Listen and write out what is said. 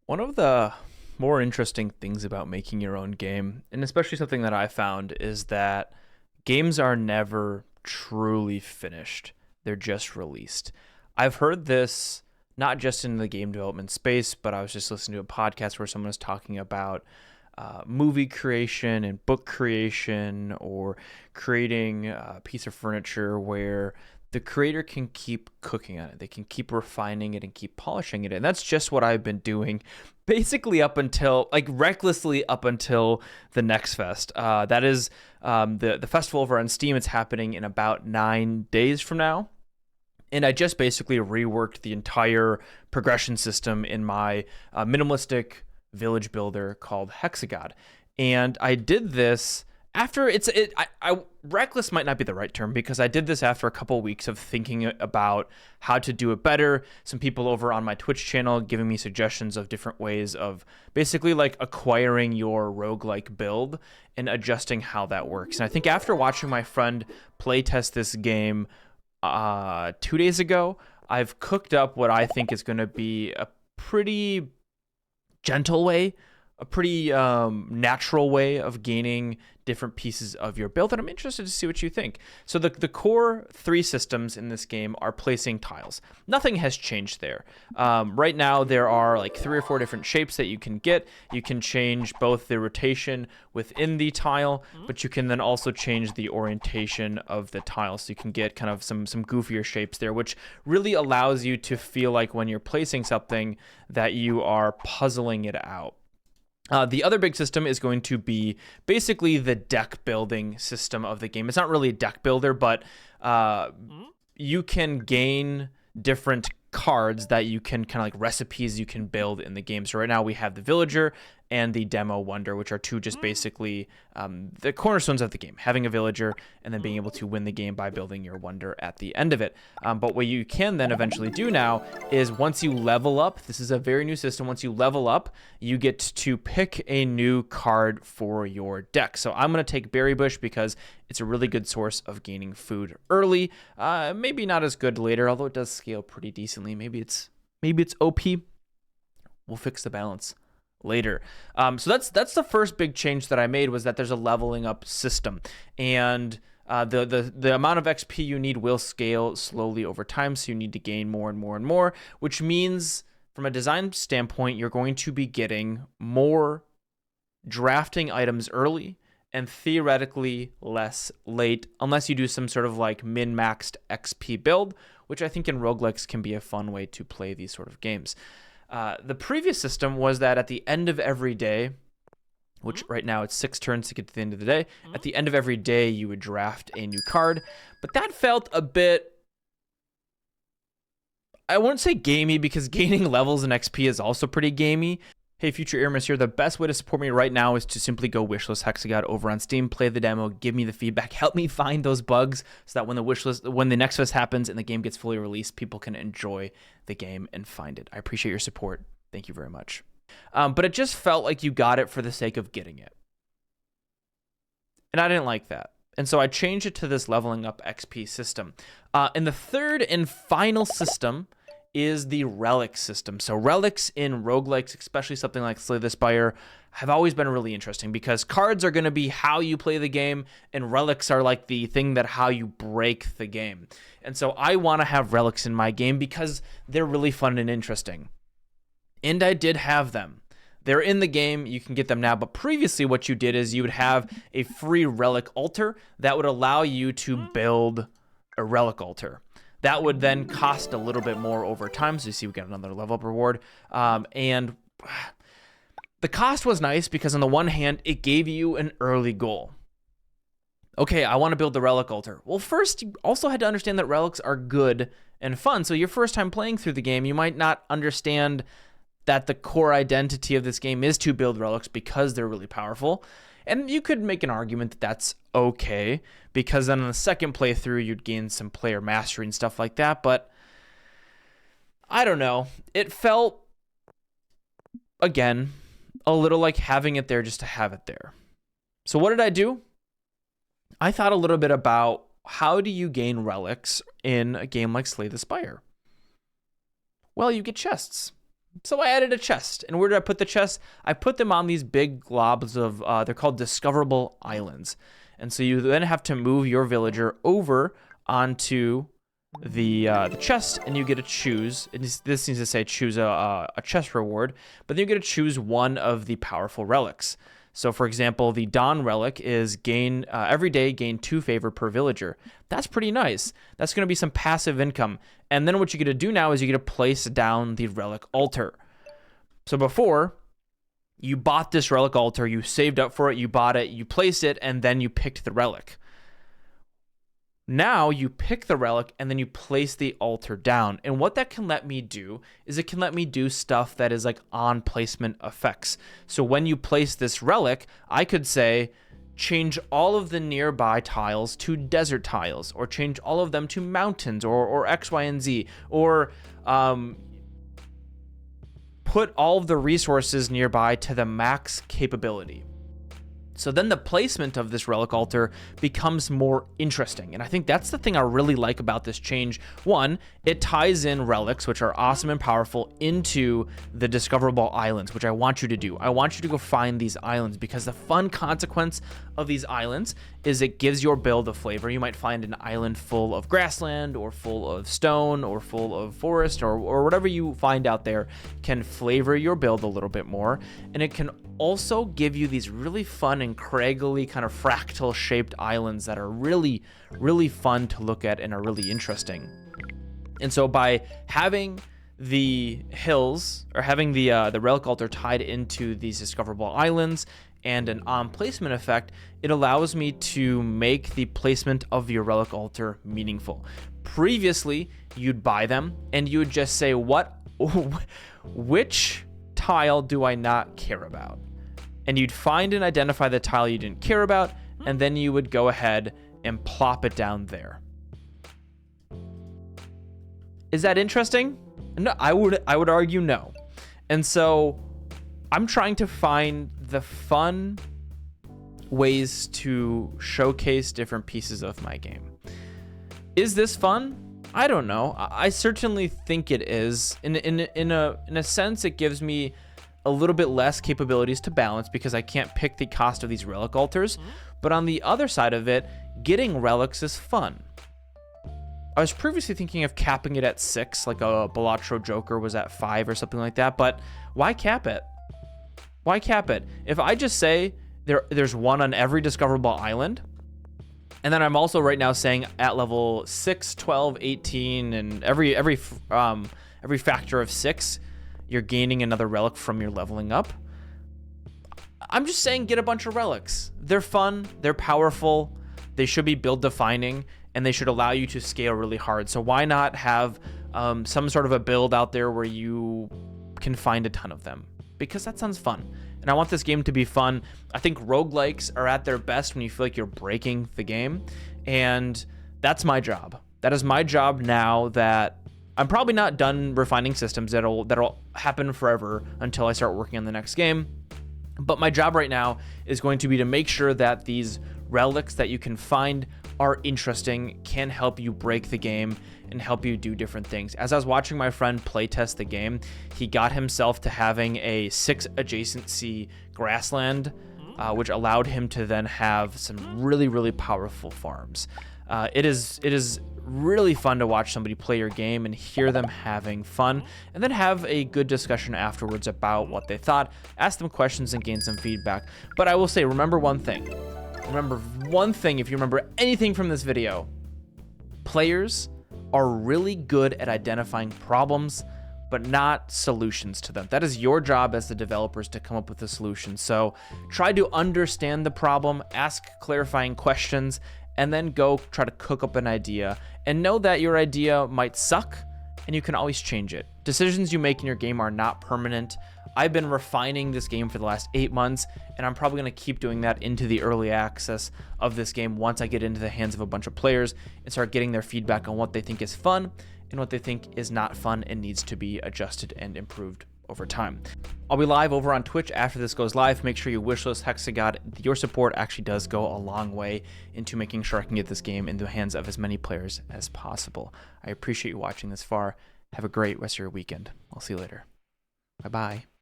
One of the more interesting things about making your own game, and especially something that I found, is that games are never truly finished. They're just released. I've heard this not just in the game development space, but I was just listening to a podcast where someone was talking about movie creation and book creation or creating a piece of furniture where the creator can keep cooking on it. They can keep refining it and keep polishing it. And that's just what I've been doing basically up until, like, recklessly up until the Next Fest. That is the festival over on Steam. It's happening in about 9 days from now. And I just basically reworked the entire progression system in my minimalistic village builder called Hexagod. And I did this after reckless might not be the right term, because I did this after a couple of weeks of thinking about how to do it better. Some people over on my Twitch channel giving me suggestions of different ways of basically like acquiring your roguelike build and adjusting how that works. And I think after watching my friend playtest this game 2 days ago, I've cooked up what I think is going to be a pretty gentle way, a pretty natural way of gaining different pieces of your build, and I'm interested to see what you think. So the core three systems in this game are placing tiles. Nothing has changed there. Right now, there are like 3 or 4 different shapes that you can get. You can change both the rotation within the tile, but you can then also change the orientation of the tile. So you can get kind of some goofier shapes there, which really allows you to feel like when you're placing something that you are puzzling it out. The other big system is going to be basically the deck building system of the game. It's not really a deck builder, but you can gain different cards that you can kind of like recipes you can build in the game. So right now we have the villager and the demo wonder, which are two just basically the cornerstones of the game, having a villager and then being able to win the game by building your wonder at the end of it. But what you can then eventually do now is once you level up, this is a very new system, once you level up, you get to pick a new card for your deck. So I'm going to take Berry Bush because it's a really good source of gaining food early. Maybe not as good later, although it does scale pretty decently. Maybe it's OP. We'll fix the balance later. So that's the first big change that I made, was that there's a leveling up system, and the amount of XP you need will scale slowly over time. So you need to gain more and more and more, which means from a design standpoint, you're going to be getting more drafting items early and theoretically less late, unless you do some sort of like min-maxed XP build, which I think in roguelikes can be a fun way to play these sort of games. The previous system was that at the end of every day, which right now it's 6 turns to get to the end of the day, at the end of every day you would draft a new card, but that felt a bit, I wouldn't say gamey, because gaining levels in XP is also pretty gamey. Hey, future Aarimous here. The best way to support me right now is to simply go wishlist Hexagod over on Steam, play the demo, give me the feedback, help me find those bugs so that when the Next Fest happens and the game gets fully released, people can enjoy the game and find it. I appreciate your support. Thank you very much. But it just felt like you got it for the sake of getting it. And I didn't like that. And so I changed it to this leveling up XP system. And the third and final system is the relic system. So relics in roguelikes, especially something like Slay the Spire, have always been really interesting because cards are going to be how you play the game, and relics are like the thing that how you break the game. And so I want to have relics in my game because they're really fun and interesting. And I did have them. They're in the game, you can get them now, but previously what you did is you would have a free relic altar that would allow you to build a relic altar. That would then cost a little bit more over time. So you see we got another level up reward. And the cost was nice because on the one hand, it gave you an early goal. Okay, I want to build the relic altar. Well, first, you also had to understand that relics are good and fun. So your first time playing through the game, you might not understand that the core identity of this game is to build relics because they're really powerful. And you could make an argument that that's okay, because then on the second playthrough, you'd gain some player mastery and stuff like that. But I don't know. It felt, again, a little like having it there just to have it there. So what did I do? I thought a little bit about how do you gain relics in a game like Slay the Spire? Well, you get chests. So I added a chest. And where did I put the chest? I put them on these big globs of, they're called discoverable islands. And so you then have to move your villager over onto the chest, and you get to choose. This needs to say choose a chest reward, but then you get to choose one of the powerful relics. So, for example, the Dawn relic is every day gain 2 favor per villager. That's pretty nice. That's going to be some passive income. And then what you get to do now is you get to place down the relic altar. So before, you bought this relic altar, you saved up for it, you bought it, you placed it, and then you picked the relic. Now you pick the relic and then you place the altar down. And what that can let me do is it can let me do stuff that is like on placement effects. So when you place this relic, I could say, change all of the nearby tiles to desert tiles, or change all of them to mountains, or X, Y, and Z, or put all of the resources nearby to the max capability. So then the placement of this relic altar becomes more interesting. And I think that's the thing I really like about this change. One, it ties in relics, which are awesome and powerful, into the discoverable islands, which I want you to do. I want you to go find these islands, because the fun consequence of these islands is it gives your build a flavor. You might find an island full of grassland, or full of stone, or full of forest, or whatever you find out there can flavor your build a little bit more. And it can also give you these really fun and craggly kind of fractal shaped islands that are really, really fun to look at and are really interesting. And so by having the hills, or having the relic altar tied into these discoverable islands and an on placement effect, it allows me to make the placement of your relic altar meaningful. Previously, you'd buy them and you would just say, which tile do I not care about? And you'd find and identify the tile you didn't care about, and then you would go ahead and plop it down there. Is that interesting? No, I would argue no. And so I'm trying to find the fun ways to showcase different pieces of my game. Is this fun? I don't know. I certainly think it is. In a sense, it gives me a little bit less capabilities to balance, because I can't pick the cost of these relic altars. But on the other side of it, getting relics is fun. I was previously thinking of capping it at 6, like a Balatro Joker was at 5 or something like that, but why cap it? Why cap it? If I just say there's one on every discoverable island, and then I'm also right now saying at level 6, 12, 18, and every factor of 6, you're gaining another relic from your leveling up. I'm just saying get a bunch of relics. They're fun, they're powerful, they should be build defining, and they should allow you to scale really hard. So why not have some sort of a build out there where you can find a ton of them? Because that sounds fun. And I want this game to be fun. I think roguelikes are at their best when you feel like you're breaking the game. And that's my job. That is my job now that I'm probably not done refining systems. That'll happen forever until I start working on the next game. But my job right now is going to be to make sure that these relics that you can find are interesting, can help you break the game, and help you do different things. As I was watching my friend playtest the game, he got himself to having a 6 adjacency grassland, which allowed him to then have some really, really powerful farms. It is really fun to watch somebody play your game and hear them having fun, and then have a good discussion afterwards about what they thought, ask them questions and gain some feedback. But I will say, remember one thing, if you remember anything from this video: players are really good at identifying problems, but not solutions to them. That is your job as the developers, to come up with a solution. So try to understand the problem, ask clarifying questions, and then go try to cook up an idea, and know that your idea might suck and you can always change it. Decisions you make in your game are not permanent. I've been refining this game for the last 8 months, and I'm probably going to keep doing that into the early access of this game once I get into the hands of a bunch of players and start getting their feedback on what they think is fun and what they think is not fun and needs to be adjusted and improved over time. I'll be live over on Twitch after this goes live. Make sure you wishlist Hexagod. Your support actually does go a long way into making sure I can get this game into the hands of as many players as possible. I appreciate you watching this far. Have a great rest of your weekend. I'll see you later. Bye bye.